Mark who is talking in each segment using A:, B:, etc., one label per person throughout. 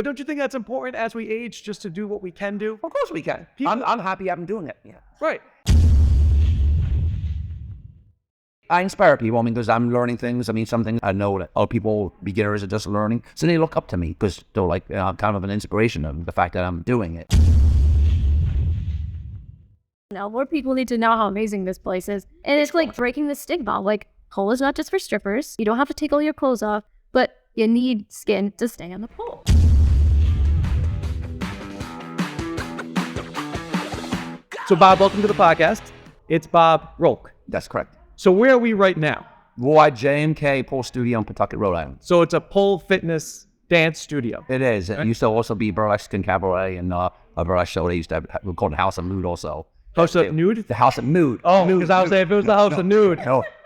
A: But don't you think that's important as we age, just to do what we can do?
B: Of course we can. I'm happy I'm doing it. Yeah.
A: Right.
B: I inspire people, because I'm learning things. Some things I know that other people, beginners, are just learning. So they look up to me because they're like, I'm kind of an inspiration of the fact that I'm doing it.
C: Now, more people need to know how amazing this place is. And it's like breaking the stigma. Like, pole is not just for strippers. You don't have to take all your clothes off, but you need skin to stay on the pole.
A: So, Bob, welcome to the podcast. It's Bob Rolke.
B: That's correct.
A: So where are we right now?
B: Rhode, JMK Pole Studio in Pawtucket, Rhode Island.
A: So it's a pole fitness dance studio.
B: It is. It used to also be burlesque and cabaret and a burlesque show. They used to have, we called it House of Mood also.
A: House of Nude?
B: The House of Mood.
A: Oh, because I was saying if it was the House of Nude,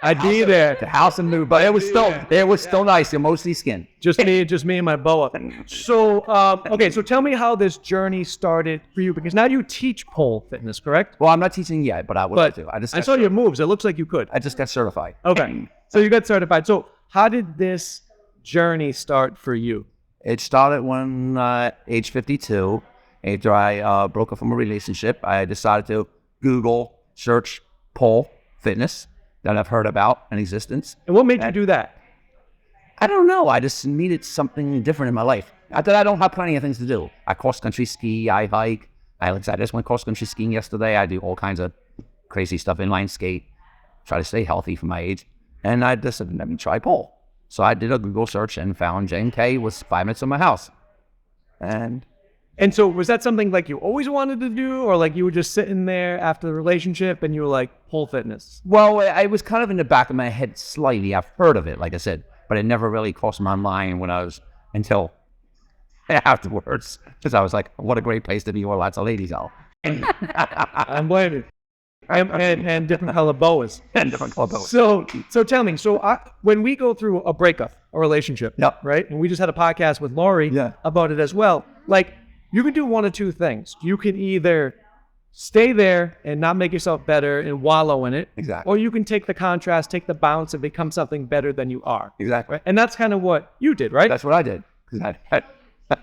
A: I'd be there.
B: The House of Mood, but it was still nice. They're mostly skin.
A: Just me and my boa. So, okay, so tell me how this journey started for you, because now you teach pole fitness, correct?
B: Well, I'm not teaching yet, but I would like to.
A: I saw your moves. It looks like you could.
B: I just got certified.
A: Okay, so you got certified. So how did this journey start for you?
B: It started when age 52. After I broke up from a relationship, I decided to Google search pole fitness that I've heard about in existence.
A: And what made you do that?
B: I don't know. I just needed something different in my life. I thought I don't have plenty of things to do. I cross-country ski, I hike. I just went cross-country skiing yesterday. I do all kinds of crazy stuff, inline skate, try to stay healthy for my age. And I just said, let me try pole. So I did a Google search and found JMK was 5 minutes from my house. And
A: so was that something like you always wanted to do, or like you were just sitting there after the relationship and you were like, pole fitness?
B: Well, I was kind of in the back of my head slightly. I've heard of it, like I said, but it never really crossed my mind until afterwards. Because I was like, what a great place to be where lots of ladies are.
A: I'm blaming. And different color boas.
B: And different color boas.
A: So tell me, when we go through a breakup, a relationship,
B: yep,
A: right? And we just had a podcast with Lori about it as well. Like, you can do one of two things. You can either stay there and not make yourself better and wallow in it.
B: Exactly.
A: Or you can take the contrast, take the bounce, and become something better than you are.
B: Exactly.
A: Right? And that's kind of what you did, right?
B: That's what I did. Because I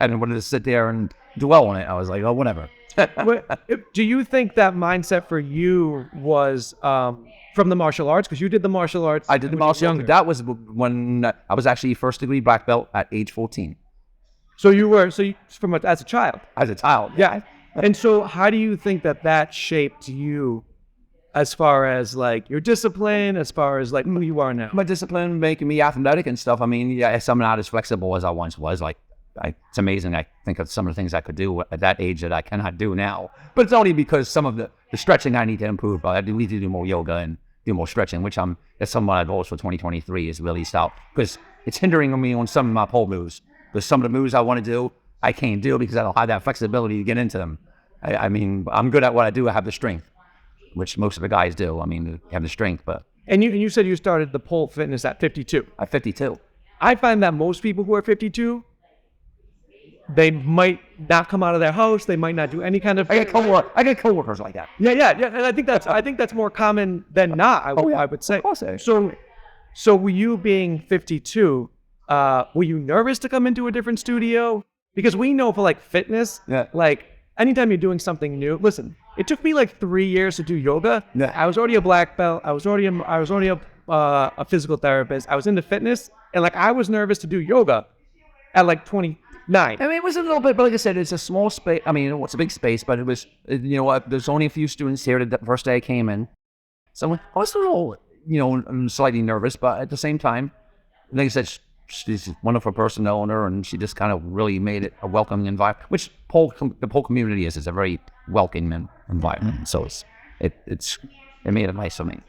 B: didn't want to sit there and dwell on it. I was like, oh, whatever.
A: Do you think that mindset for you was from the martial arts? Because you did the martial arts.
B: I did the martial arts. That was when I was actually first degree black belt at age 14.
A: So you were, as a child?
B: As a child.
A: Yeah. And so how do you think that shaped you as far as like your discipline, as far as like who you are now?
B: My discipline making me athletic and stuff. I'm not as flexible as I once was. Like, it's amazing. I think of some of the things I could do at that age that I cannot do now. But it's only because some of the stretching I need to improve. But I need to do more yoga and do more stretching, which that's some of my goals for 2023 is really stop. Because it's hindering me on some of my pole moves. There's some of the moves I want to do, I can't do because I don't have that flexibility to get into them. I'm good at what I do. I have the strength, which most of the guys do. They have the strength, but...
A: And you said you started the pole fitness at 52.
B: At 52.
A: I find that most people who are 52, they might not come out of their house. They might not do any kind of...
B: I get coworkers like that.
A: Yeah. And I think that's more common than not, I would say.
B: Of course.
A: So were you being 52... were you nervous to come into a different studio? Because we know for like fitness, like anytime you're doing something new, listen, it took me like 3 years to do yoga.
B: Yeah.
A: I was already a black belt. I was already a physical therapist. I was into fitness, and like I was nervous to do yoga at like 29.
B: It was a little bit, but like I said, it's a small space. It's a big space, but it was, there's only a few students here the first day I came in. So I was a little, slightly nervous, but at the same time, like I said, she's a wonderful person, the owner, and she just kind of really made it a welcoming environment, which the pole community is. It's a very welcoming environment. So it made it nice for me.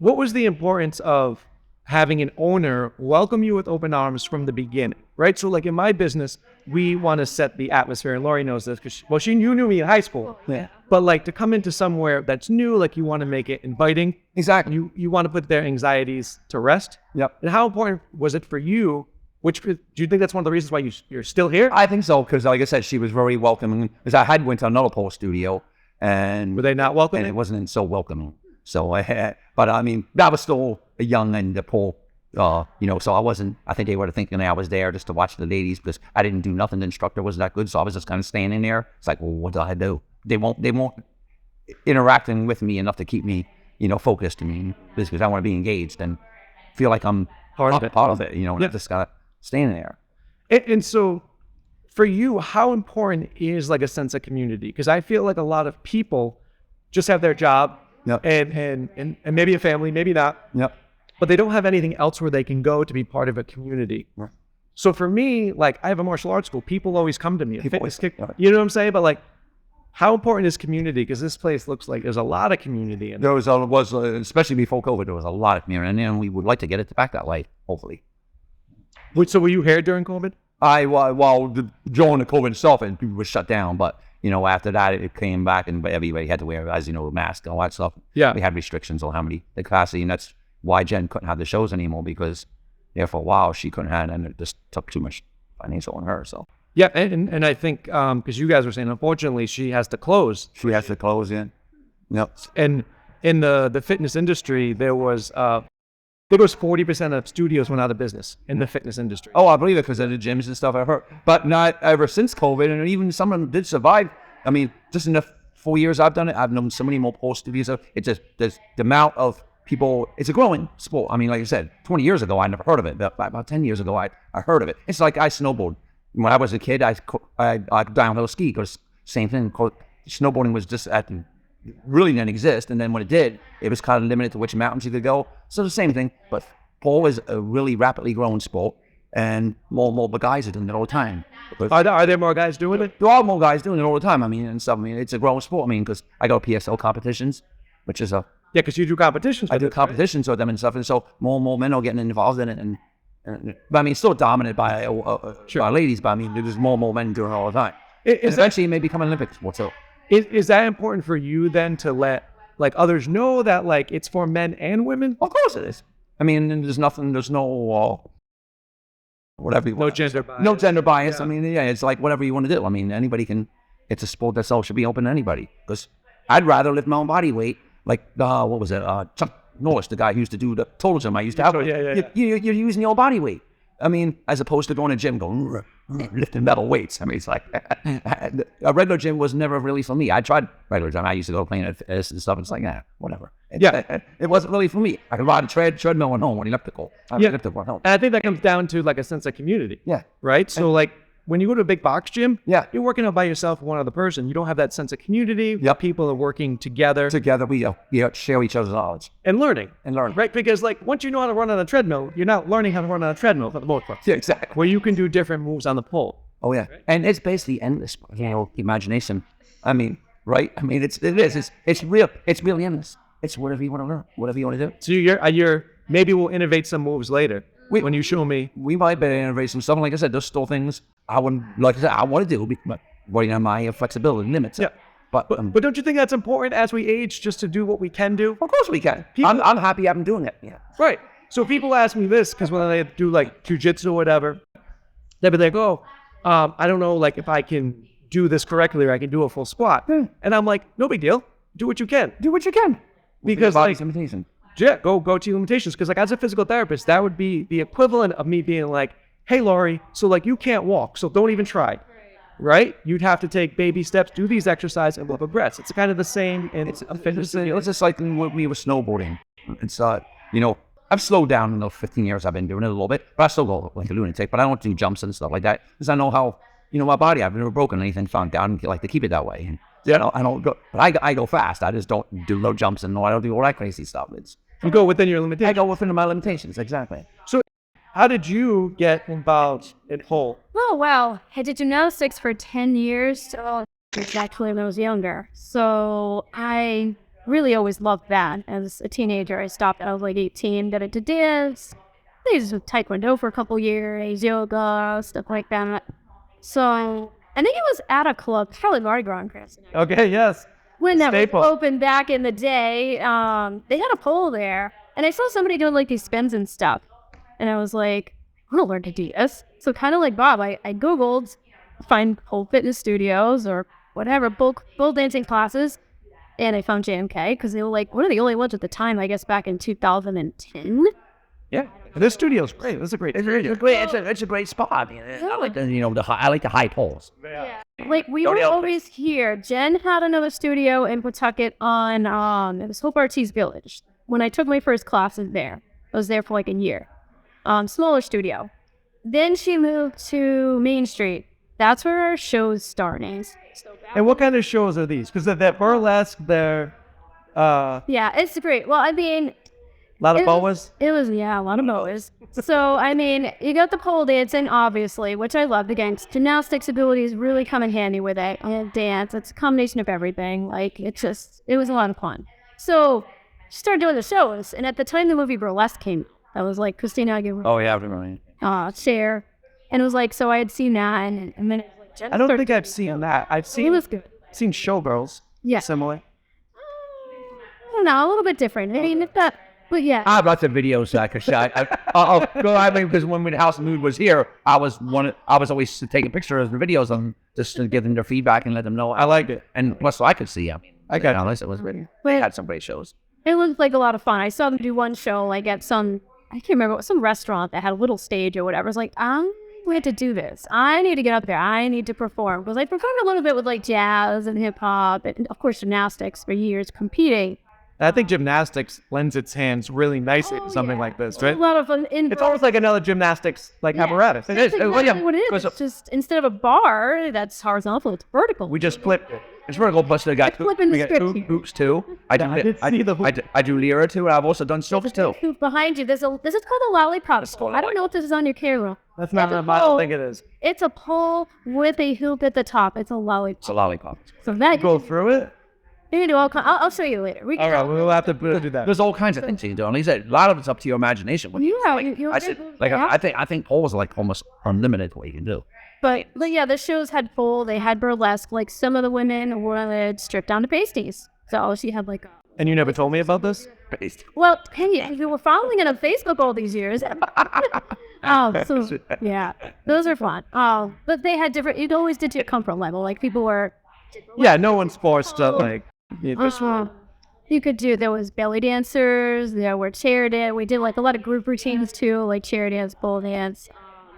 A: What was the importance of having an owner welcome you with open arms from the beginning, right? So like in my business, we want to set the atmosphere, and Lori knows this because you knew me in high school.
B: Yeah.
A: But like to come into somewhere that's new, like you want to make it inviting.
B: Exactly.
A: You want to put their anxieties to rest.
B: Yep.
A: And how important was it for you? Do you think that's one of the reasons why you're still here?
B: I think so, because like I said, she was very welcoming. Because I went to another pole studio, and
A: were they not welcoming?
B: And it wasn't so welcoming. So that was still a young and the pole So I think they were thinking I was there just to watch the ladies because I didn't do nothing. The instructor wasn't that good. So I was just kind of standing there. It's like, well, what do I do? They won't interacting with me enough to keep me, focused. I mean, because I want to be engaged and feel like I'm part of it, not just kind of standing there.
A: And so for you, how important is like a sense of community? Because I feel like a lot of people just have their job and maybe a family, maybe not.
B: Yep.
A: But they don't have anything else where they can go to be part of a community. Right. So for me, like I have a martial arts school. People always come to me. You know what I'm saying? But like, how important is community? Because this place looks like there's a lot of community in it.
B: There was especially before COVID, there was a lot of community, and we would like to get it back that way, hopefully.
A: So were you here during COVID?
B: During the COVID itself, and people were shut down, but after that, it came back, and everybody had to wear, as a mask and all that stuff. Yeah, we had restrictions on the capacity, and that's why Jen couldn't have the shows anymore because there for a while she couldn't have, and it just took too much financial on her. So.
A: Yeah, and I think because you guys were saying, unfortunately, she has to close.
B: She has to close, yeah. Yep.
A: And in the fitness industry, there was 40% of studios went out of business in the fitness industry.
B: Oh, I believe it because of the gyms and stuff I've heard. But not ever since COVID, and even some of them did survive. I mean, just in the 4 years I've done it, I've known so many more pole studios. It's just there's the amount of people. It's a growing sport. I mean, like I said, 20 years ago, I never heard of it. But about 10 years ago, I heard of it. It's like I snowboard. When I was a kid, I downhill ski because same thing. Snowboarding was just really didn't exist, and then when it did, it was kind of limited to which mountains you could go. So the same thing, but pole is a really rapidly growing sport, and more guys are doing it all the time.
A: Are there more guys doing it?
B: There are more guys doing it all the time. I mean, and stuff. I mean, it's a growing sport. I mean, because I go to PSL competitions, which is
A: because you do competitions.
B: I do competitions with them and stuff, and so more men are getting involved in it, but I mean, it's still dominated by ladies. But I mean, there's more men doing it all the time. Eventually, it may become an Olympic sport too.
A: Is that important for you then to let like others know that like it's for men and women?
B: Of course it is. I mean, there's no whatever you want. No gender bias. Yeah. I mean, it's like whatever you want to do. I mean, anybody can. It's a sport that should be open to anybody. Because I'd rather lift my own body weight. Like what was it? Chuck Norris, the guy who used to do the total gym I used to have. You're using your body weight. I mean, as opposed to going to the gym going lifting metal weights. I mean, it's like a regular gym was never really for me. I tried regular gym. I used to go playing at this and stuff. It's like, whatever. It wasn't really for me. I could ride a treadmill at home when elliptical. Elliptical at home.
A: And I think that comes down to like a sense of community.
B: Yeah.
A: Right? So like when you go to a big box gym, you're working out by yourself with one other person. You don't have that sense of community. Yep. People are working together.
B: Together, we share each other's knowledge.
A: And learning. Right? Because like once you know how to run on a treadmill, you're not learning how to run on a treadmill for the most part.
B: Yeah, exactly.
A: Where you can do different moves on the pole.
B: Oh yeah. Right? And it's basically endless, imagination. I mean, right? I mean, it's real. It's really endless. It's whatever you want to learn, whatever you want to do.
A: So you're maybe we'll innovate some moves later. When you show me,
B: we might be innovate some stuff. Like I said, there's still things I want to do, but my flexibility limits.
A: Yeah, but don't you think that's important as we age, just to do what we can do?
B: Of course we can. I'm happy I'm doing it. Yeah.
A: Right. So people ask me this because when they do like jujitsu or whatever, they'll be like, I don't know, like if I can do this correctly or I can do a full squat, and I'm like, no big deal. Do what you can.
B: Do what you can.
A: Because
B: body's limitation.
A: Yeah, go to your limitations. Because like as a physical therapist, that would be the equivalent of me being like, hey, Laurie, so like you can't walk, so don't even try. Right? You'd have to take baby steps, do these exercises, and progress. It's kind of the same in fitness.
B: It's just like when we were snowboarding. It's I've slowed down in the 15 years I've been doing it a little bit, but I still go like a lunatic. But I don't do jumps and stuff like that because I know how my body. I've never broken anything, found down, and like to keep it that way. And, I don't go, but I go fast. I just don't do no jumps and I don't do all that crazy stuff.
A: You go within your limitations.
B: I go within my limitations, exactly.
A: So how did you get involved in pole?
C: Oh, wow. I did gymnastics for 10 years, so actually when I was younger. So I really always loved that. As a teenager, I stopped. I was like 18, got into dance. I used taekwondo for a couple years, yoga, stuff like that. So I think it was at a club, probably Mardi Gras in Crescent.
A: Okay, yes.
C: When that was open back in the day, they had a pole there. And I saw somebody doing like these spins and stuff. And I was like, I want to learn to do this. So kind of like Bob, I Googled, find pole fitness studios or whatever, pole dancing classes. And I found JMK because they were like one of the only ones at the time, I guess back in 2010.
A: Yeah. This studio's great. This is a great.
B: It's a great spot. I mean, I like I like the high poles.
C: Like we were always here. Jen had another studio in Pawtucket on it was Hope Artist Village. When I took my first classes there, I was there for like a year. Smaller studio. Then she moved to Main Street. That's where our shows started.
A: And what kind of shows are these? Because they're burlesque, they're
C: yeah, it's great. Well, I mean,
A: a lot of boas.
C: It was, a lot of boas. So, I mean, you got the pole dancing, obviously, which I loved. Again, gymnastics abilities really come in handy with it. And dance, it's a combination of everything. Like, it was a lot of fun. So, she started doing the shows. And at the time the movie Burlesque came, that was like Christina Aguilera.
B: Oh, yeah, I remember.
C: Cher. And it was like, so I had seen that. And then it was like, Jen
A: I don't think I've seen that. I've seen.
C: It was good.
A: Seen Showgirls.
C: Yeah.
A: Similar.
C: I don't know, a little bit different. I mean, if that. But yeah.
B: I have lots of videos I could show. I mean, because when House of Mood was here, I was always taking pictures and videos of them just to give them their feedback and let them know I liked it. And plus, so I could see. I mean, I got it was really. They had some great shows.
C: It looked like a lot of fun. I saw them do one show like at some, I can't remember, some restaurant that had a little stage or whatever. I was like, we had to do this. I need to get up there. I need to perform. Because I performed a little bit with like jazz and hip hop and of course gymnastics for years competing.
A: I think gymnastics lends its hands really nicely to something like this, right?
C: A lot of fun.
A: It's almost like another gymnastics apparatus.
C: That's exactly what it is. It's just instead of a bar that's horizontal, it's vertical.
A: We just flipped it.
B: It's vertical, plus we got hoops too. I do Lyra too, and I've also done silks too.
C: Hoop behind you. This is called a lollipop. I don't know if this is on your camera.
A: That's not what I don't think it is.
C: It's a pole with a hoop at the top. It's a lollipop.
B: It's a lollipop.
C: So that
A: go through it.
C: You can do all kinds. I'll show you later.
A: All right, we'll have to do that.
B: There's all kinds of things you can do. And he said a lot of it's up to your imagination. I think poles are like almost unlimited what you can do.
C: But yeah, the shows had pole. They had burlesque. Like some of the women were stripped down to pasties. So she had like.
A: And you never told me about this?
C: Well, hey, you were following it on Facebook all these years. So yeah, those are fun. But they had different. It always did to your comfort level. Like people were.
A: Yeah, no one's forced to like.
C: You could do. There was belly dancers. There were chair dance. We did like a lot of group routines too, like chair dance, pole dance.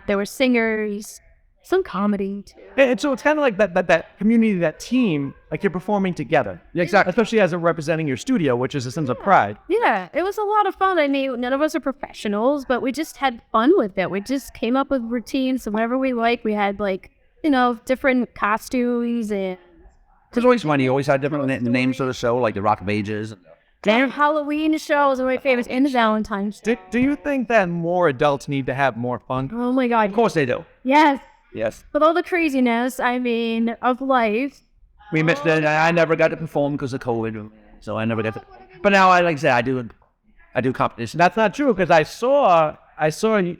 C: There were singers, some comedy too.
A: And so it's kind of like that community, that team, like you're performing together. Yeah, exactly. Especially as representing your studio, which is a sense of pride.
C: Yeah, it was a lot of fun. I mean, none of us are professionals, but we just had fun with it. We just came up with routines, so whatever we liked. We had like, different costumes and.
B: It's always fun. You always had different names of the show, like the Rock of Ages.
C: Their Halloween shows are my favorites, and the Valentine's.
A: Do you think that more adults need to have more fun?
C: Oh my God.
B: Of course they do.
C: Yes.
B: Yes.
C: With all the craziness, of life.
B: We missed it. I never got to perform because of COVID, so I never got to. But now, like I said, I do competition.
A: That's not true because I saw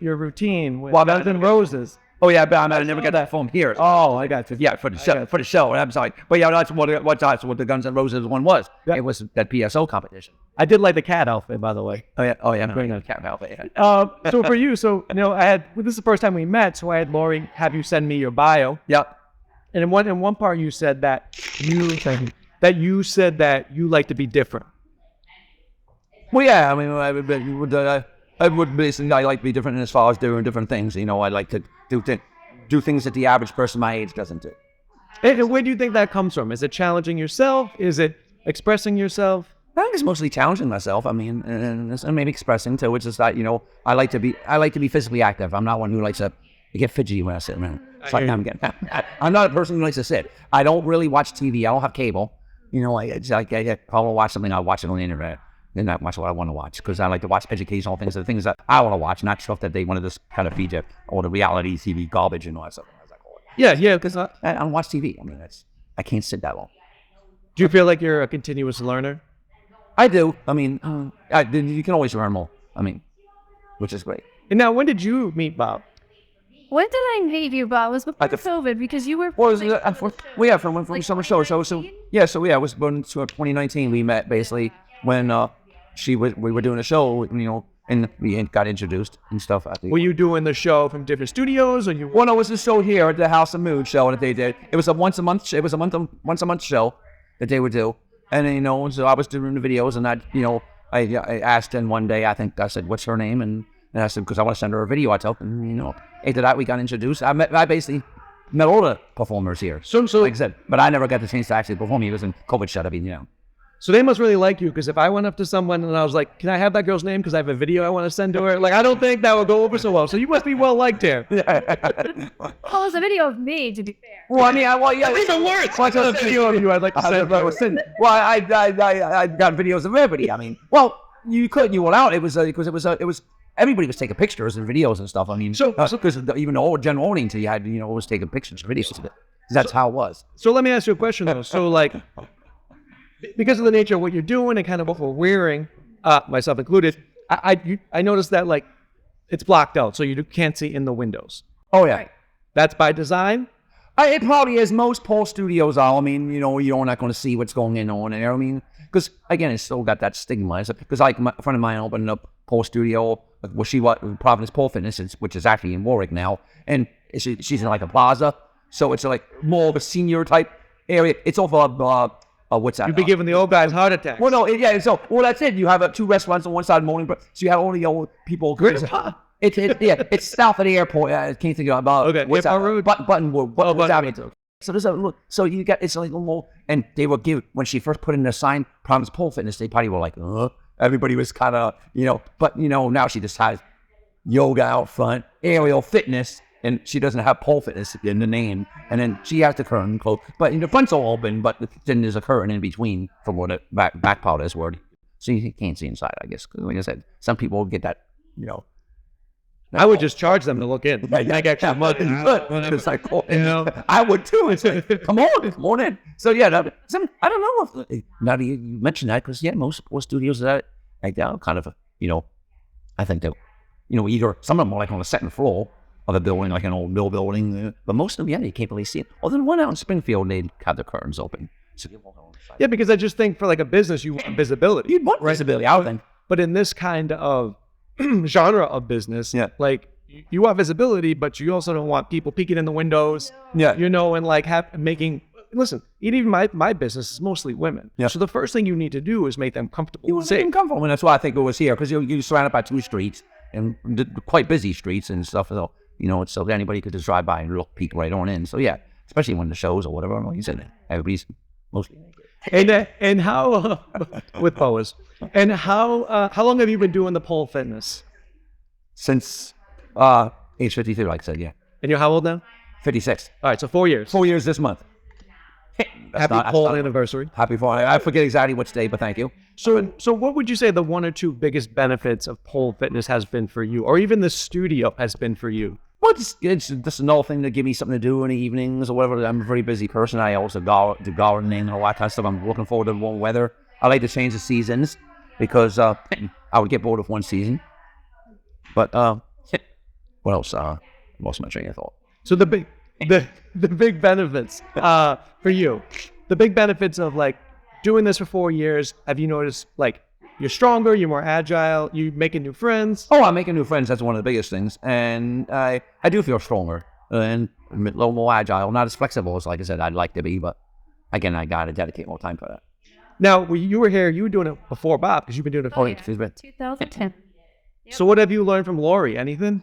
A: your routine with Guns N' Roses.
B: Oh yeah, but I never got to perform here.
A: Oh, I got you.
B: Yeah, for the show. I'm sorry, but yeah, that's what the Guns N' Roses one was. Yeah. It was that PSO competition.
A: I did like the cat outfit, by the way.
B: Oh yeah,
A: no,
B: cat outfit.
A: So for you, this is the first time we met, so I had Lori have you send me your bio.
B: Yep.
A: And in one part, you said that you like to be different.
B: Well, yeah, I would basically, I like to be different as far as doing different things. I like to do things that the average person my age doesn't do.
A: And where do you think that comes from? Is it challenging yourself? Is it expressing yourself?
B: I think it's mostly challenging myself. I mean, and maybe expressing too. It's just that I like to be physically active. I'm not one who likes to get fidgety when I sit around. It's like I'm not a person who likes to sit. I don't really watch TV. I don't have cable. If I want to watch something, I'll watch it on the internet. Then I watch what I want to watch because I like to watch educational things, the things that I want to watch, not stuff that they want to just kind of feed you, or the reality TV garbage and all that stuff.
A: Yeah, because I
B: don't watch TV. I mean, I can't sit that long.
A: Do you feel like you're a continuous learner?
B: I do. I mean, you can always learn more. I mean, which is great.
A: And now, when did you meet Bob?
C: When did I meet you, Bob? It was before COVID because you were.
B: From summer show. It was born 2019. We met basically when we were doing a show, and we got introduced and stuff. I think.
A: Were you doing the show from different studios, or you?
B: Well, no, it was a show here at the House of Mood show that they did. It was a once a month show that they would do, and then, so I was doing the videos, and I asked Jen one day. I think I said, "What's her name?" And And I said, because I want to send her a video. I told her, after that we got introduced. I basically met all the performers here.
A: So
B: like I said, but I never got the chance to actually perform. He was in COVID shut up,
A: So they must really like you, because if I went up to someone and I was like, can I have that girl's name because I have a video I want to send to her? Like, I don't think that would go over so well. So you must be well liked here.
C: Oh, it's a video of me, to be fair.
B: Well, I mean,
A: Even worse. Like a video of you, I'd like to send.
B: Well, I got videos of everybody. I mean, well, you couldn't, you went out. It was everybody was taking pictures and videos and stuff. I mean, because even the old general audience, you had, always taking pictures and videos of it. That's how it was.
A: So let me ask you a question though. So like, because of the nature of what you're doing and kind of what we're wearing, myself included, I noticed that like it's blocked out, so you can't see in the windows.
B: Oh yeah,
A: that's by design.
B: It probably is. Most pole studios are. I mean, you're not going to see what's going on there. I mean, because again, it's still got that stigma. Because like a friend of mine opened up pole studio. Well, she was Providence Pole Fitness, which is actually in Warwick now, and she's in like a plaza, so it's like more of a senior type area. It's off of what's that?
A: You'd be giving the old guys heart attacks.
B: Well, no, yeah. So, that's it. You have two restaurants on one side of the morning, so you have all the old people. It's south of the airport. I can't think of
A: okay.
B: What's that?
A: Road?
B: Buttonwood.
A: Buttonwood.
B: So there's a look. So you got it's like a little, and they will give when she first put in the sign, Providence Pole Fitness. They probably were like, everybody was kind of, but now she just has yoga out front, aerial fitness. And she doesn't have pole fitness in the name. And then she has the curtain closed. But the front's all open, but then there's a curtain in between from where the back part is word. So you can't see inside, I guess. Like I said, some people get that,
A: I would just charge them to look in.
B: Like extra money. It's like, I would too. It's like, come on in. So yeah, I don't know if, now that you mentioned that, because most studios are like that kind of, I think that, either some of them are like on the second floor of a building, like an old mill building, but most of them, you can't really see it. Other than one out in Springfield, they'd have the curtains open. So you walk on the side.
A: Yeah, because I just think for like a business, you want visibility.
B: You'd want visibility, I would think.
A: But in this kind of genre of business, like you want visibility, but you also don't want people peeking in the windows.
B: Yeah,
A: and like making. Listen, even my business is mostly women. Yeah. So the first thing you need to do is make them comfortable.
B: You want to make them comfortable, and that's why I think it was here, because you're surrounded by two streets and quite busy streets and stuff. So so anybody could just drive by and peek right on in. So yeah, especially when the shows or whatever, like you said, everybody's mostly naked.
A: And how with pose, and how long have you been doing the pole fitness?
B: Since age 52, like I said, yeah.
A: And you're how old now?
B: 56.
A: All right, so 4 years.
B: 4 years this month.
A: Happy pole anniversary.
B: Happy pole. I forget exactly which day, but thank you.
A: So what would you say the one or two biggest benefits of pole fitness has been for you, or even the studio has been for you?
B: Well, it's just another thing to give me something to do in the evenings or whatever. I'm a very busy person. I also do gardening and all that kind of stuff. I'm looking forward to the warm weather. I like to change the seasons because I would get bored of one season. But what else? Lost my train of thought.
A: So the big benefits for you, the big benefits of like doing this for 4 years. Have you noticed like you're stronger, you're more agile, you making new friends?
B: Oh, I'm making new friends. That's one of the biggest things. And I do feel stronger and a little more agile, not as flexible as, like I said, I'd like to be. But again, I got to dedicate more time for that.
A: Now, when you were here, you were doing it before Bob, because you've been doing it for
C: 2010. Yep.
A: So what have you learned from Lori? Anything?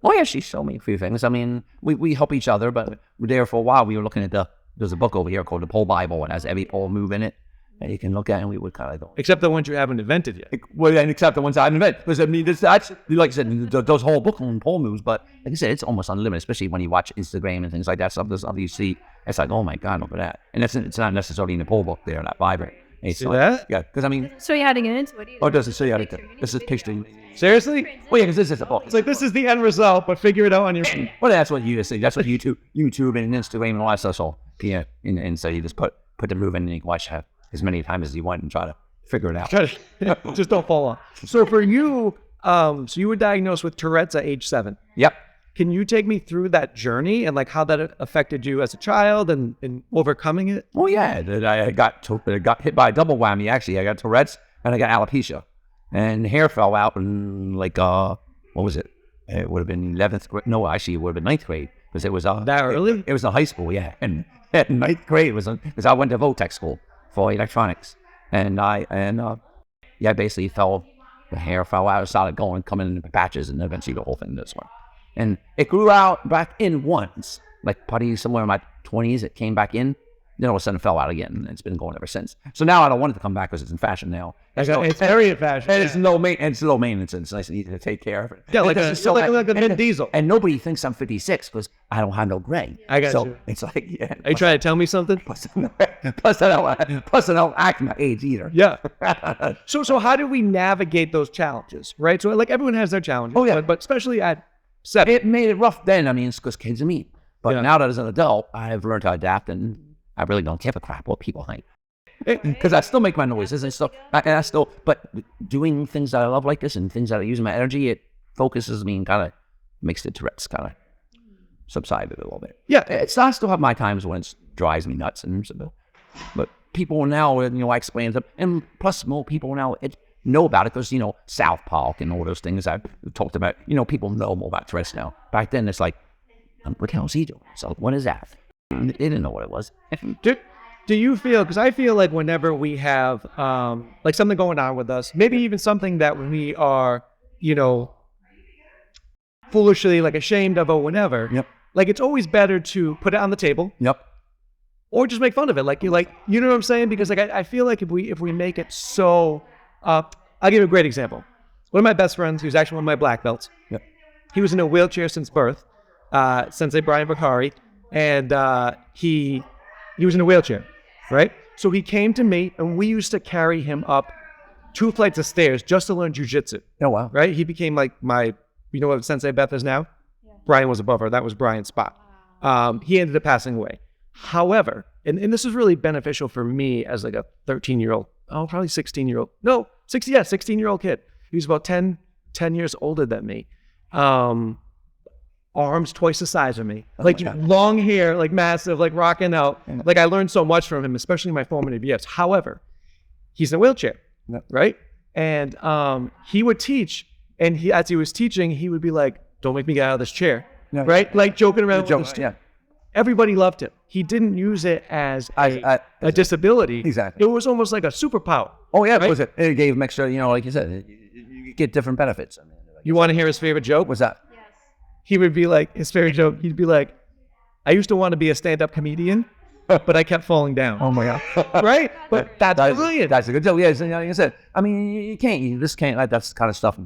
B: Oh, yeah, she showed me a few things. I mean, we help each other, but we're there for a while. We were looking at there's a book over here called The Pole Bible, and has every pole move in it. And you can look at it, and we would kind of go.
A: Except the ones you haven't invented yet.
B: Well, and except the ones I haven't invented. Because, I mean, that's, like I said, those whole book on pole moves, but like I said, it's almost unlimited, especially when you watch Instagram and things like that. Stuff you see, it's like, oh my God, look at that. And it's not necessarily in the pole book there, that vibrant.
A: See that?
B: Yeah, because I mean.
C: So you had to get into it either.
B: Oh, it doesn't show you how to do it. This is picture.
A: Seriously?
B: Well, yeah, because this is a book.
A: It's like, this is the end result, but figure it out on your own.
B: Well, that's what you see. That's what YouTube and Instagram and all that stuff. So, yeah, and so you just put the move in and you can watch it as many times as you want and try to figure it out.
A: Just don't fall off. So for you, so you were diagnosed with Tourette's at age 7.
B: Yep.
A: Can you take me through that journey and like how that affected you as a child and overcoming it?
B: Oh yeah, I got hit by a double whammy. Actually, I got Tourette's and I got alopecia, and hair fell out in like what was it? It would have been 11th grade. No, actually, it would have been 9th grade because it was
A: that early.
B: It was in high school, yeah, and 9th grade was because I went to Voltech school for electronics, and I basically fell the hair fell out, it started coming in patches, and eventually the whole thing this one. And it grew out back in once, like probably somewhere in my 20s, it came back in. Then all of a sudden it fell out again, and it's been going ever since. So now I don't want it to come back because it's in fashion now.
A: It's very in fashion.
B: And it's low maintenance, and it's nice and easy to take care of it.
A: Yeah, like a Vin Diesel.
B: And nobody thinks I'm 56 because I don't have no gray.
A: I got you.
B: It's like, yeah.
A: Are you trying to tell me something?
B: Plus I don't act my age either.
A: Yeah. So how do we navigate those challenges, right? So like everyone has their challenges.
B: Oh, yeah.
A: But especially at 7.
B: It made it rough then. I mean, it's because kids are mean. But now that as an adult, I've learned to adapt, and I really don't give a crap what people think. Because I still make my noises and stuff. But doing things that I love like this and things that I use my energy, it focuses me and kind of makes the Tourette's kind of subside a little bit.
A: Yeah.
B: I still have my times when it drives me nuts. But people now, I explain to them. And plus, more people now know about it because, South Park and all those things I've talked about. People know more about Tourette's now. Back then, it's like, what the hell is he doing? So what is that? They didn't know what it was.
A: Do you feel, because I feel like whenever we have like something going on with us, maybe even something that we are, foolishly like ashamed of or whatever, like it's always better to put it on the table. Or just make fun of it. Like you know what I'm saying? Because like I feel like if we make it so, I'll give you a great example. One of my best friends, who's actually one of my black belts, he was in a wheelchair since birth, Sensei Brian Bakari. And he was in a wheelchair, right? So he came to me, and we used to carry him up 2 flights of stairs just to learn jujitsu.
B: Oh, wow.
A: Right? He became like you know what Sensei Beth is now? Yeah. Brian was above her. That was Brian's spot. Wow. He ended up passing away. However, and this is really beneficial for me as like a 13-year-old, probably 16-year-old. No, 16-year-old kid. He was about 10 years older than me. Arms twice the size of me, like long hair, like massive, like rocking out. Like I learned so much from him, especially in my formative years. However, he's in a wheelchair, right? And he would teach, and as he was teaching, he would be like, "Don't make me get out of this chair," right? Like joking around. Everybody loved him. He didn't use it as a disability.
B: Exactly.
A: It was almost like a superpower.
B: Oh yeah,
A: right?
B: It gave him extra. Like you said, you get different benefits. I mean,
A: you want to hear his favorite joke?
B: What's that?
A: He would be like, his favorite joke, he'd be like, I used to want to be a stand-up comedian, but I kept falling down.
B: Oh my God.
A: Right? But that's brilliant.
B: That's a good joke. Yeah, like I said, I mean, you just can't let that kind of stuff,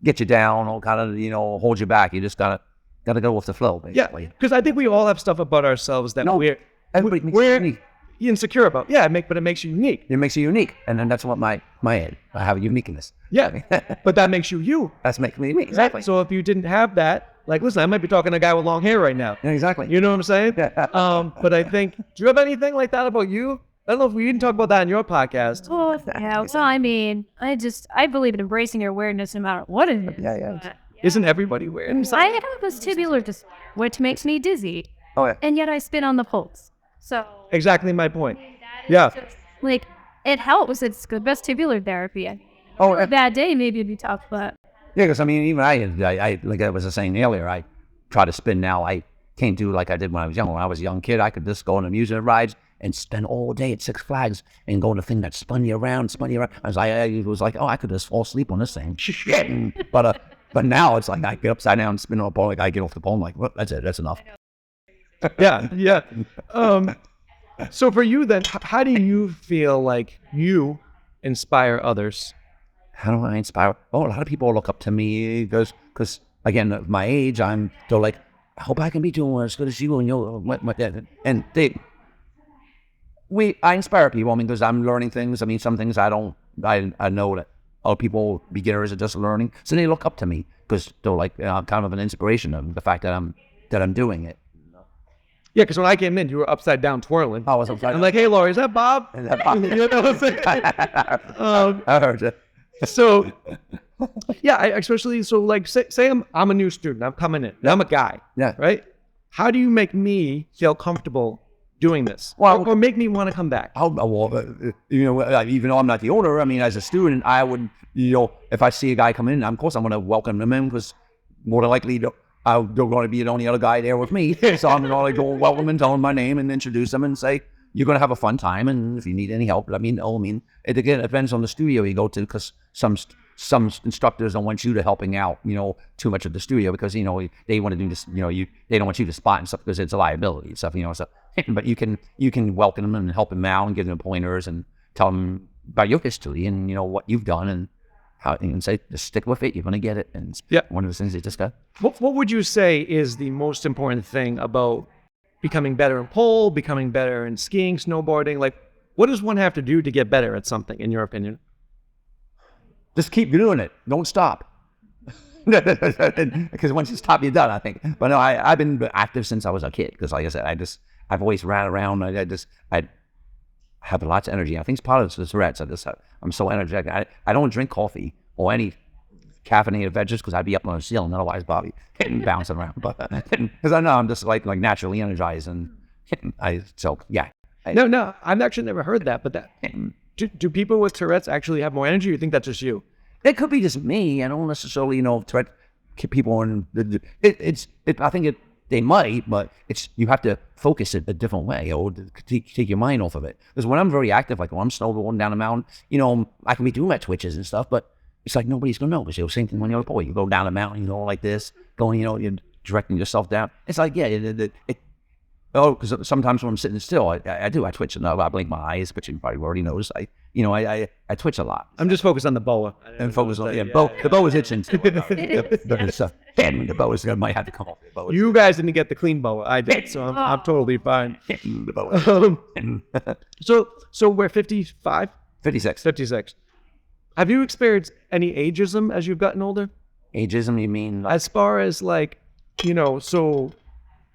B: get you down or kind of, hold you back. You just gotta go with the flow, basically.
A: Yeah, because I think we all have stuff about ourselves that we're
B: unique.
A: Insecure about. Yeah, but it makes you unique.
B: It makes you unique. And then that's what my I have a uniqueness.
A: Yeah, but that makes you you.
B: That's making me unique. Exactly.
A: So if you didn't have that, like, listen, I might be talking to a guy with long hair right now.
B: Yeah, exactly.
A: You know what I'm saying? But I think, do you have anything like that about you? I don't know if we didn't talk about that in your podcast.
C: Oh, yeah. So, I mean, I believe in embracing your awareness no matter what it is.
B: Yeah.
A: Isn't everybody weird?
C: I have a vestibular disorder, which makes me dizzy.
B: Oh, yeah.
C: And yet I spin on the pulse. So
A: exactly my point. Yeah.
C: Like, it helps. It's good vestibular therapy.
B: Oh,
C: a bad day, maybe it'd be tough, but.
B: Yeah, because I mean, even I like I was saying earlier, I try to spin now. I can't do like I did when I was young. When I was a young kid, I could just go on amusement rides and spend all day at Six Flags and go on the thing that spun you around. I was like, oh, I could just fall asleep on this thing. But now it's like I get upside down and spin on a pole. Like I get off the pole, I'm like, well, that's it. That's enough.
A: Yeah. So for you then, how do you feel like you inspire others?
B: How do I inspire? Oh, a lot of people look up to me because again, at my age, they're like, I hope I can be doing as good as you and I inspire people. I mean, because I'm learning things. I mean, some things I know that other people, beginners, are just learning. So they look up to me because they're like kind of an inspiration of the fact that I'm doing it.
A: Yeah, because when I came in, you were upside down twirling.
B: I was upside down.
A: I'm like, hey, Laurie, is that Bob?
B: Is that Bob?
A: You know what I'm saying?
B: I heard you.
A: So, yeah, especially, so like, say I'm a new student. I'm coming in. I'm a guy.
B: Yeah.
A: Right? How do you make me feel comfortable doing this? Or make me want to come back?
B: Even though I'm not the owner, I mean, as a student, I would, if I see a guy come in, of course I'm going to welcome him in because more than likely, they're going to be the only other guy there with me. So I'm going to go welcome and tell him my name and introduce them and say, you're going to have a fun time. And if you need any help, let me know. I mean, it again depends on the studio you go to because some some instructors don't want you to helping out, too much of the studio because, they want to do this, they don't want you to spot and stuff because it's a liability and stuff, so, but you can welcome them and help them out and give them pointers and tell them about your history and, what you've done and how, and say, just stick with it, you're going to get it. And it's one of those things they just got.
A: What would you say is the most important thing about becoming better in pole, becoming better in skiing, snowboarding? Like, what does one have to do to get better at something, in your opinion?
B: Just keep doing it. Don't stop. Because once you stop, you're done, I think. But no, I've been active since I was a kid. Because like I said, I've always ran around. I have lots of energy. I think it's part of the Tourette's. I'm so energetic. I don't drink coffee or any caffeinated beverages because I'd be up on the ceiling otherwise, Bobby, bouncing around. But because I know I'm just like naturally energized and
A: No, I've actually never heard that. But do people with Tourette's actually have more energy? Or you think that's just you?
B: It could be just me. I don't necessarily, Tourette people in I think they might, but you have to focus it a different way or take your mind off of it. Because when I'm very active, like when I'm snowboarding down the mountain, I can be doing my twitches and stuff, but it's like nobody's gonna know. Because same thing when you're a boy, you go down the mountain, like this, going, you're directing yourself down. It's like because sometimes when I'm sitting still, I twitch enough. I blink my eyes, but you probably already noticed. I twitch a lot.
A: I'm just focused on the boa.
B: And focus on the boa's itching. The boa's might have to come off.
A: You guys didn't get the clean boa. I did, so I'm totally fine.
B: The boa.
A: So we're 55?
B: 56.
A: 56. Have you experienced any ageism as you've gotten older?
B: Ageism, you mean?
A: As far as so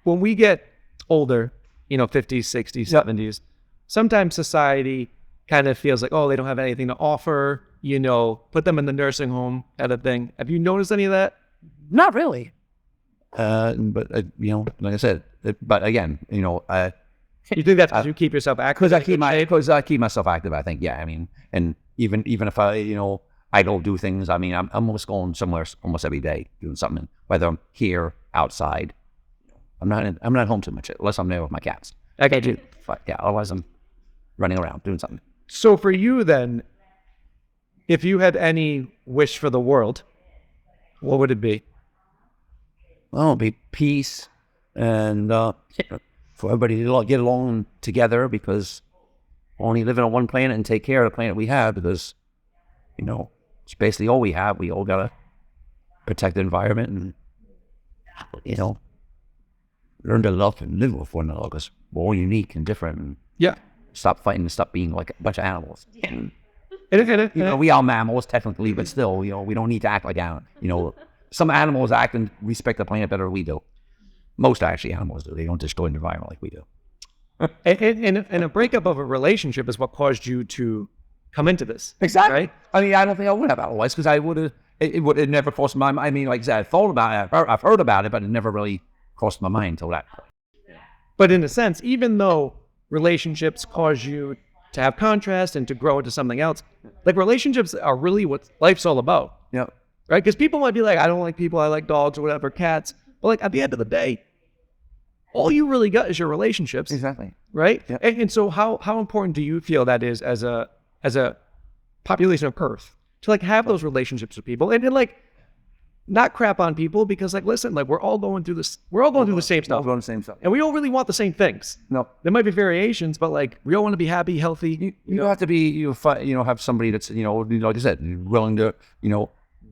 A: when we get older, 50s, 60s, 70s, sometimes society kind of feels like, oh, they don't have anything to offer, put them in the nursing home kind of thing. Have you noticed any of that?
B: Not really. But, like I said, but again,
A: you think that's because you keep yourself active?
B: Because I keep myself active, I think, yeah. I mean, and even if I go do things, I mean, I'm almost going somewhere almost every day doing something, whether I'm here, outside. I'm not home too much unless I'm there with my cats.
A: Okay, dude.
B: But yeah, otherwise I'm running around doing something.
A: So for you then, if you had any wish for the world, what would it be?
B: Well, it'd be peace and for everybody to get along together because we only live on one planet and take care of the planet we have because, it's basically all we have. We all gotta protect the environment and, learn to love and live with one another because we're all unique and different. And stop fighting and stop being like a bunch of animals. We are mammals technically, but still, we don't need to act like animals. Some animals act and respect the planet better than we do. Most actually animals do. They don't destroy the environment like we do.
A: And a breakup of a relationship is what caused you to come into this.
B: Exactly.
A: Right?
B: I mean, I don't think I would have otherwise because I would have. It never crossed my mind. I mean, like I said, I thought about it. I've heard about it, but it never really crossed my mind until that point.
A: But in a sense, even though relationships cause you to have contrast and to grow into something else, like relationships are really what life's all about.
B: Yeah.
A: Right? Because people might be like, I don't like people, I like dogs or whatever, cats. But like at the end of the day, all you really got is your relationships.
B: Exactly.
A: Right?
B: Yep.
A: And so how important do you feel that is as a population of Earth to like have those relationships with people and like not crap on people because like listen, like we're all going through this, through the same stuff.
B: We're going the same stuff.
A: And we all really want the same things.
B: No.
A: There might be variations, but like we all want to be happy, healthy.
B: You don't have to be have somebody that's like I said, willing to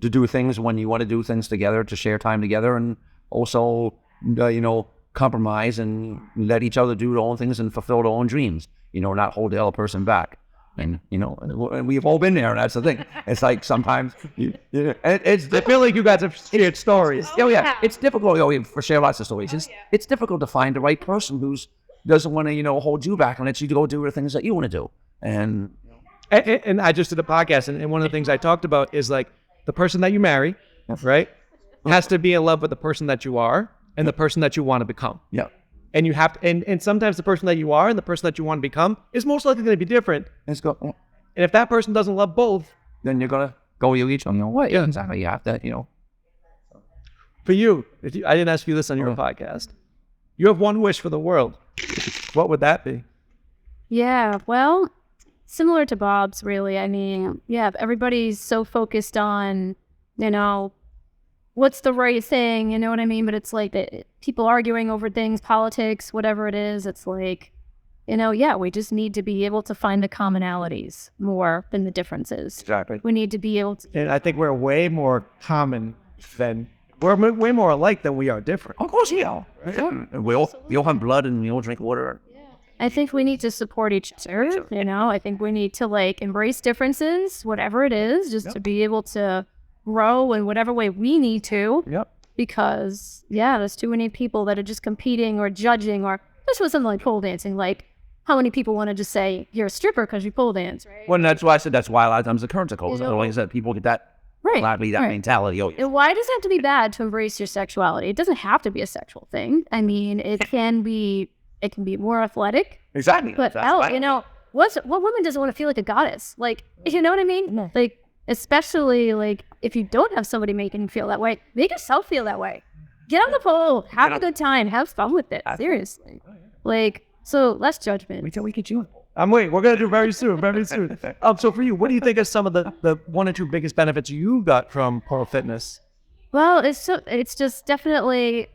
B: to do things when you want to do things together, to share time together, and also compromise and let each other do their own things and fulfill their own dreams. Not hold the other person back. And and we've all been there, and that's the thing. It's like sometimes I feel like you guys have shared stories. Oh yeah, it's difficult. We share lots of stories. It's difficult to find the right person who doesn't want to hold you back and let you go do the things that you want to do. And
A: I just did a podcast, and one of the things I talked about is like the person that you marry, right, has to be in love with the person that you are and the person that you want to become.
B: Yeah.
A: And you have to, and sometimes the person that you are and the person that you want to become is most likely going to be different.
B: Let's go.
A: And if that person doesn't love both,
B: then you're gonna go each on your way. Yeah, exactly. You have to,
A: For you, I didn't ask you this on your podcast. You have one wish for the world. What would that be?
C: Yeah, well, similar to Bob's, really. I mean, yeah, everybody's so focused on, what's the right thing, you know what I mean? But it's like people arguing over things, politics, whatever it is. It's like, we just need to be able to find the commonalities more than the differences.
A: Exactly.
C: We need to be able to.
A: And I think we're way more common than, we're way more alike than we are different.
B: Of course, yeah. We all have blood and we all drink water.
C: I think we need to support each other, I think we need to embrace differences, whatever it is, just to be able to grow in whatever way we need to.
A: Yep.
C: Because, there's too many people that are just competing or judging, or this was something like pole dancing, how many people want to just say you're a stripper because you pole dance, right?
B: Well, that's why I said that's why a lot of times the currents are cold. Like I said, people get that mentality. Oh,
C: and why does it have to be bad to embrace your sexuality? It doesn't have to be a sexual thing. I mean, it can be more athletic.
B: Exactly.
C: But what woman doesn't want to feel like a goddess? You know what I mean? Especially if you don't have somebody making you feel that way, make yourself feel that way. Get on the pole, have a good time, have fun with it. Seriously. So less judgment.
B: Wait till we get you.
A: We're going to do very soon, very soon. So for you, what do you think are some of the one or two biggest benefits you got from pole fitness?
C: Well, it's just definitely,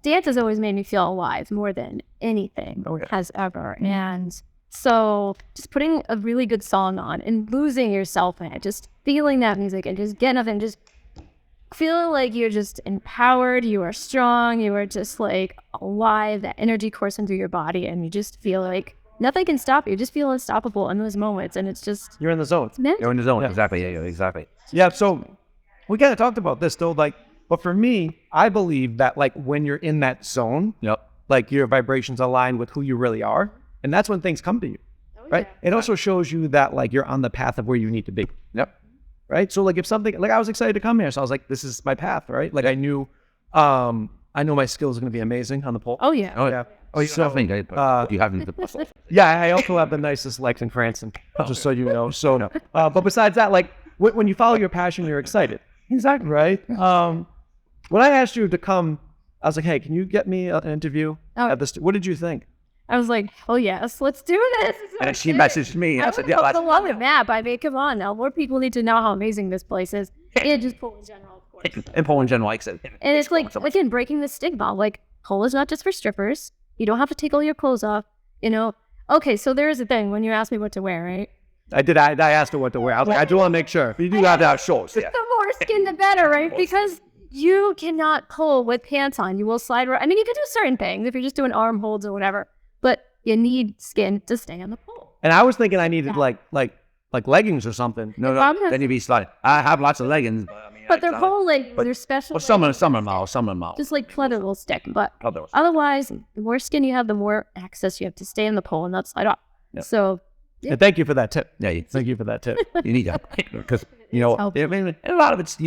C: dance has always made me feel alive more than anything has ever. And so just putting a really good song on and losing yourself in it, just feeling that music and just getting up and just feeling like you're just empowered, you are strong, you are just alive, that energy coursing through your body, and you just feel like nothing can stop you. You just feel unstoppable in those moments, and it's just...
A: You're in the zone.
B: You're in the zone, exactly, yeah, exactly.
A: Yeah, so we kind of talked about this though, but for me, I believe that when you're in that zone, your vibrations align with who you really are, and that's when things come to you, right? It also shows you that you're on the path of where you need to be.
B: Yep.
A: Right. So if something I was excited to come here, so I was like, this is my path, right? I knew, I know my skills are going to be amazing on the pole.
C: Oh yeah.
B: Oh yeah. Oh, you definitely did, but you haven't.
A: Yeah, I also have the nicest legs in France, and just so you know. So, but besides that, when you follow your passion, you're excited.
B: Exactly.
A: Right. When I asked you to come, I was like, hey, can you get me an interview at this? What did you think?
C: I was like, oh yes, let's do this.
B: And she messaged me. I said, yeah,
C: let's go on the map. I mean, come on now. More people need to know how amazing this place is. And just pole in general, of course.
B: And pole in general, like I said.
C: And it's again, breaking the stigma. Pole is not just for strippers. You don't have to take all your clothes off, Okay, so there is a thing when you ask me what to wear, right?
A: I did. I asked her what to wear. I was like, I do want to make sure.
B: You do have to have shorts. Yeah.
C: The more skin, the better, right? Because you cannot pull with pants on. You will slide. I mean, you can do certain things if you're just doing arm holds or whatever. But you need skin to stay on the pole.
A: And I was thinking I needed leggings or something.
B: No, then you'd be sliding. I have lots of leggings,
C: but they're pole leggings. They're special.
B: Well, some of them are.
C: Just pleather will stick. But otherwise, the more skin you have, the more access you have to stay on the pole and not slide off. Yeah. So.
A: Yeah. And thank you for that tip.
B: Yeah,
A: thank you for that tip.
B: You need that because a lot of it's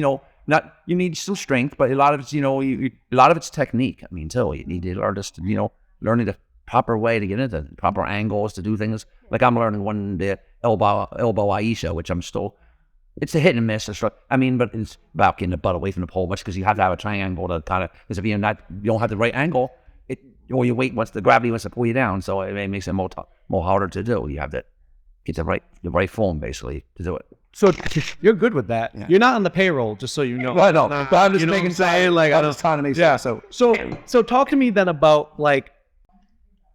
B: not you need still strength, but a lot of it's a lot of it's technique. I mean, too, you need to learn learning the proper way to get into the proper angles to do things. I'm learning the elbow Aisha, which I'm still. It's a hit and miss. I mean, but it's about getting the butt away from the pole, much because you have to have a triangle to kind of. Because if you don't have the right angle, your weight the gravity wants to pull you down, so it makes it more harder to do. You have to get the right form basically to do it.
A: So you're good with that. Yeah. You're not on the payroll, just so you know.
B: Well, no, but I'm just making sense. I'm just trying to make sense.
A: Yeah. So talk to me then about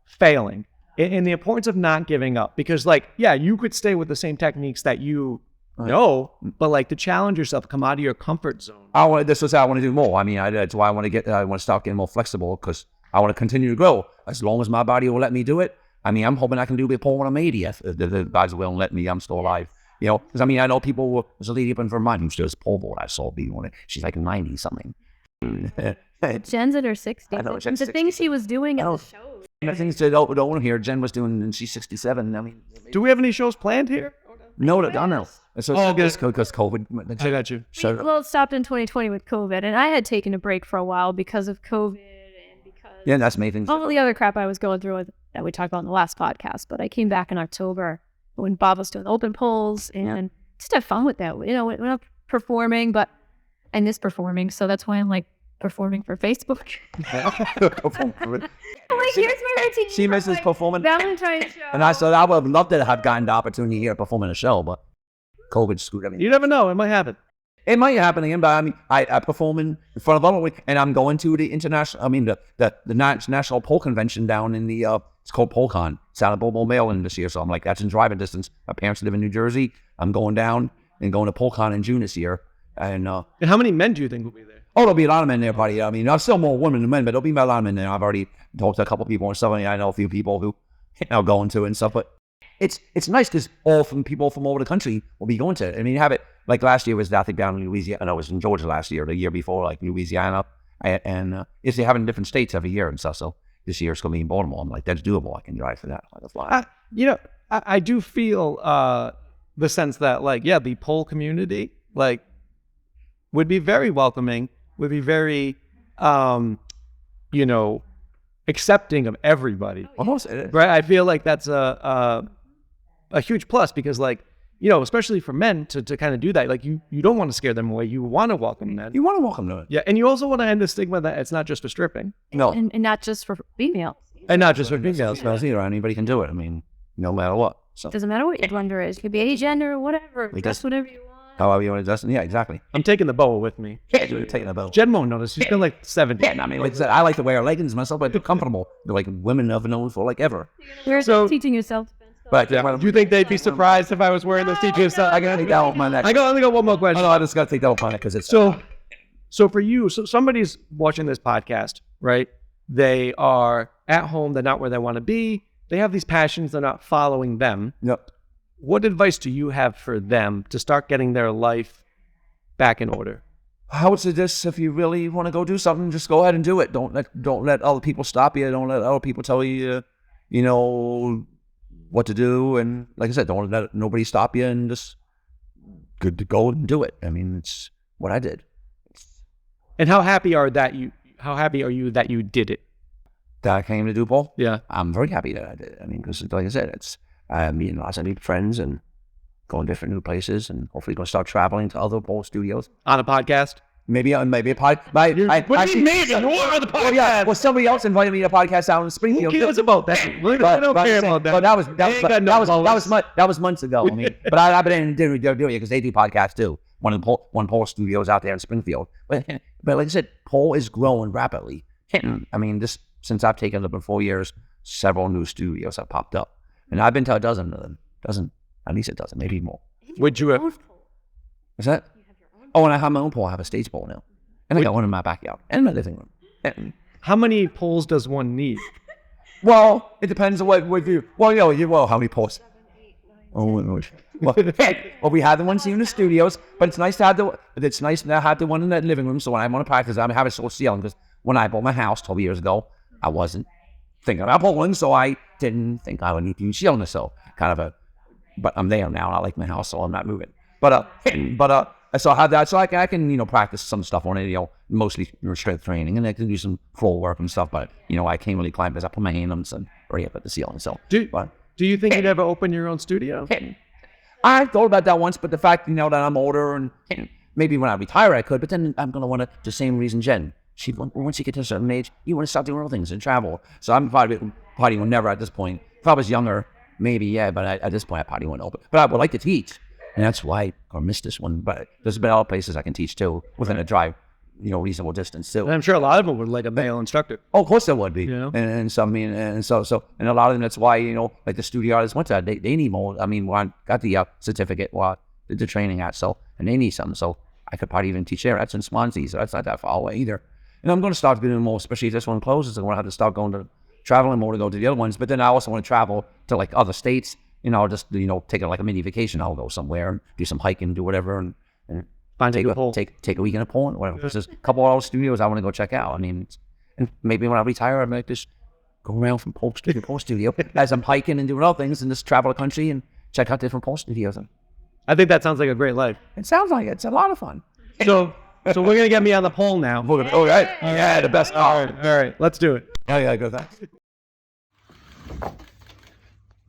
A: failing and the importance of not giving up, because you could stay with the same techniques that you know, but to challenge yourself, come out of your comfort zone.
B: This is how I want to do more. I mean, that's why I want to start getting more flexible, because I want to continue to grow as long as my body will let me do it. I mean, I'm hoping I can do a pole when I'm 80. If the guys will let me, I'm still alive. Because I know people. There's a lady up in Vermont who's doing pole vault. I saw being on it. She's 90 something.
C: Jen's in her 60s. The things she was doing at the shows.
B: The things that don't hear Jen was doing, and she's 67. I mean,
A: do we have any shows planned here?
B: No, I don't know. So because COVID.
A: I got you.
C: Well, it stopped in 2020 with COVID, and I had taken a break for a while because of COVID and because
B: that's amazing.
C: All the other crap I was going through that we talked about in the last podcast. But I came back in October when Bob was doing open polls and just have fun with that. We're not performing, but I miss performing, so that's why I'm performing for Facebook.
B: Perform.
C: Like, here's where I teach
B: She
C: you
B: misses
C: like,
B: performing.
C: Valentine's show.
B: And I said I would have loved to have gotten the opportunity here to perform in a show, but COVID screwed everything.
A: You never know. It might happen.
B: It might happen again, but I mean, I perform in front of other, and I'm going to the international. I mean, the national pole convention down in the it's called PoleCon. It's out of Bobo, Maryland this year, so I'm like, that's in driving distance. My parents live in New Jersey. I'm going down and going to PoleCon in June this year, and
A: how many men do you think will be there?
B: oh, there'll be a lot of men there, buddy. I mean, there's still more women than men, but there'll be a lot of men there. I've already talked to a couple people and stuff. I know a few people who going to and stuff, but it's nice because all from people from all over the country will be going to it. I mean, you have it like last year was I think down in Louisiana. I know it was in Georgia last year. The year before, like Louisiana, and it's they have it in different states every year and stuff. So this year it's going to be in Baltimore. I'm like, that's doable. I can drive for that. I can fly.
A: I do feel the sense that like the pole community like would be very welcoming, would be very accepting of everybody.
B: Almost it is.
A: Right? I feel like that's a huge plus because like, especially for men to kind of do that, like you don't want to scare them away. You want to welcome them.
B: You want to welcome them.
A: Yeah. And you also want to end the stigma that it's not just for stripping.
B: No.
C: And not just for females.
A: And not just for females.
B: Either. Anybody can do it. I mean, no matter what. So.
C: It doesn't matter what your gender is. It could be agender or whatever. Dress whatever you want.
B: However you want to dress. Yeah, exactly.
A: I'm taking the boa with me.
B: Yeah, you're taking the boa.
A: Jen won't notice. She's been like 70.
B: Yeah, I mean, like I said, I like to wear leggings myself, but they're comfortable. They're like women have known for like ever.
C: You're teaching yourself.
B: But
A: do you think they'd be surprised if I was wearing those teachers?
B: I gotta take that off my neck.
A: I only got one more question.
B: I just gotta take that off my neck because it's
A: so for you. So somebody's watching this podcast, right? They are at home. They're not where they want to be. They have these passions. They're not following them.
B: Yep.
A: What advice do you have for them to start getting their life back in order?
B: I would suggest if you really want to go do something, just go ahead and do it. Don't let other people stop you. Don't let other people tell you, what to do. And like I said, don't let nobody stop you and just good to go and do it. I mean, it's what I did.
A: And how happy are you that you did it?
B: That I came to do pole?
A: Yeah.
B: I'm very happy that I did it. I mean, because like I said, it's meeting lots of new friends and going different new places, and hopefully going to start traveling to other pole studios.
A: On a podcast?
B: Maybe a podcast.
A: What do you mean? You are the podcast.
B: Well, yeah. Well, somebody else invited me to a podcast out in Springfield.
A: Who cares about that? I don't care about that.
B: But that was months ago. I mean, but I've been doing it because they do podcasts too. One pole studios out there in Springfield. But like I said, pole is growing rapidly. I mean, since I've taken it up in 4 years, several new studios have popped up, and I've been to a dozen of them. At least a dozen, maybe more.
A: Would you have?
B: Is that? Oh, and I have my own pole. I have a stage pole now. And I got one in my backyard and my living room. And
A: how many poles does one need?
B: Well, it depends on what you... Well, how many poles?
C: 7, 8, 9, 10.
B: Well, we had the ones here in the studios, but it's nice to have the one in the living room, so when I want to practice, I have a slow ceiling, because when I bought my house 12 years ago, I wasn't thinking about poling, so I didn't think I would need to use ceiling, so but I'm there now, and I like my house, so I'm not moving. So I have that, so I can, practice some stuff on it, mostly strength training, and I can do some floor work and stuff, but, I can't really climb because I put my hand on some right up at the ceiling, so.
A: Do you think you'd ever open your own studio?
B: I thought about that once, but the fact, that I'm older, and maybe when I retire I could, but then I'm going to want to, the same reason Jen, once you get to a certain age, you want to start doing other things and travel. So I'm probably will never at this point. If I was younger, maybe, yeah, but at this point I probably wouldn't open. But I would like to teach. And that's why I missed this one. But there's been other places I can teach too, within a drive, reasonable distance too.
A: And I'm sure a lot of them would like a male instructor.
B: Oh, of course there would be.
A: Yeah.
B: And so a lot of them, that's why, like the studio artists went to, they need more. I mean, I got the certificate, did the training at, and they need some. So I could probably even teach there. That's in Swansea, so that's not that far away either. And I'm going to start doing more, especially if this one closes. I'm going to have to start going to traveling more to go to the other ones. But then I also want to travel to like other states. Just take like a mini vacation. I'll go somewhere and do some hiking, do whatever, and take a weekend of Poland, whatever. There's a couple of those studios I want to go check out. I mean, and maybe when I retire, I might just go around from pole studio to pole studio as I'm hiking and doing other things, and just travel the country and check out different pole studios.
A: I think that sounds like a great life.
B: It sounds like it's a lot of fun.
A: So we're gonna get me on the pole now.
B: All right. Yeah, the best.
A: All right. Let's do it.
B: Yeah, go that.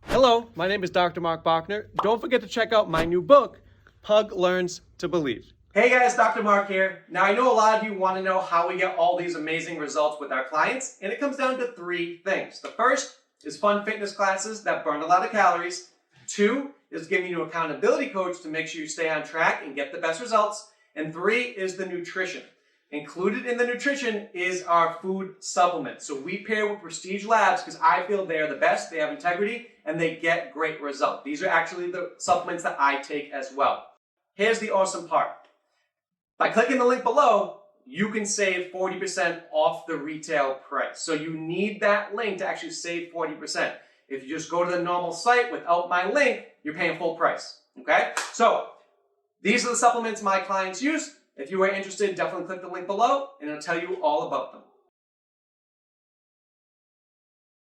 A: Hello, my name is Dr. Marc Bochner. Don't forget to check out my new book, Pug Learns to Believe. Hey guys, Dr. Marc here. Now I know a lot of you want to know how we get all these amazing results with our clients, and it comes down to 3 things. The first is fun fitness classes that burn a lot of calories. 2 is giving you an accountability coach to make sure you stay on track and get the best results. And 3 is the nutrition. Included in the nutrition is our food supplements. So we pair with Prestige Labs because I feel they're the best, they have integrity, and they get great results. These are actually the supplements that I take as well. Here's the awesome part. By clicking the link below, you can save 40% off the retail price. So you need that link to actually save 40%. If you just go to the normal site without my link, you're paying full price, okay? So these are the supplements my clients use. If you are interested, definitely click the link below and it'll tell you all about them.